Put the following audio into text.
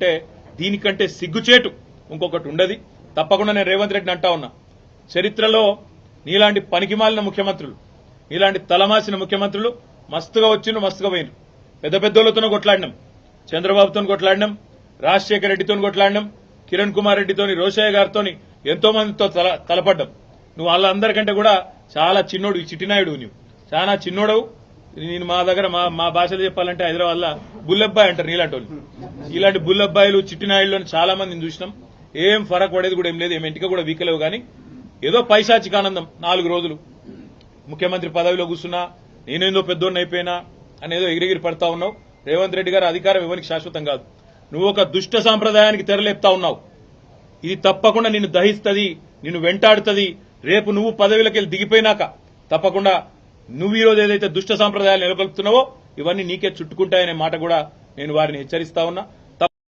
అంటే దీనికంటే సిగ్గుచేటు ఇంకొకటి ఉండదు. తప్పకుండా నేను రేవంత్ రెడ్డిని అంటా ఉన్నా, చరిత్రలో నీలాంటి పనికిమాలిన ముఖ్యమంత్రులు, నీలాంటి తలమాసిన ముఖ్యమంత్రులు మస్తుగా వచ్చిండ్రు, మస్తుగా పోయినరు. పెద్ద పెద్దోళ్లతోనూ కొట్లాడినాం, చంద్రబాబుతో కొట్లాడినాం, రాజశేఖర రెడ్డితో కొట్లాడినాం, కిరణ్ కుమార్ రెడ్డితోని, రోషయ్య గారితో ఎంతో మందితో తలపడ్డాం. నువ్వు వాళ్ళందరికంటే కూడా చాలా చిన్నోడు, ఈ చిట్టినాయుడు, నువ్వు చాలా చిన్నోడవు. నేను మా దగ్గర మా భాషలో చెప్పాలంటే హైదరాబాద్ లో బుల్లబ్బాయి అంటారు నీలాంటి వాళ్ళు. ఇలాంటి బుల్లబ్బాయిలు చిట్టినాయుడులో చాలా మందిని చూసినాం. ఏం ఫరక్ పడేది కూడా ఏం లేదు, ఏం ఇంటికి కూడా వీకలేవు. కానీ ఏదో పైశాచిక ఆనందం, 4 రోజులు ముఖ్యమంత్రి పదవిలో కూర్చున్నా, నేనేందో పెద్దోడిని అయిపోయినా అనేదో ఎగిరిగిరి పడతా ఉన్నావు. రేవంత్ రెడ్డి గారు అధికారం ఎవరికి శాశ్వతం కాదు. నువ్వు ఒక దుష్ట సాంప్రదాయానికి తెరలేపుతా ఉన్నావు. ఇది తప్పకుండా నిన్ను దహిస్తుంది, నిన్ను వెంటాడుతుంది. రేపు నువ్వు పదవిలోకి దిగిపోయినాక తప్పకుండా నువ్వు ఈరోజు ఏదైతే దుష్ట సాంప్రదాయాలు నెలకొల్పుతున్నావో ఇవన్నీ నీకే చుట్టుకుంటాయనే మాట కూడా నేను వారిని హెచ్చరిస్తా ఉన్నా.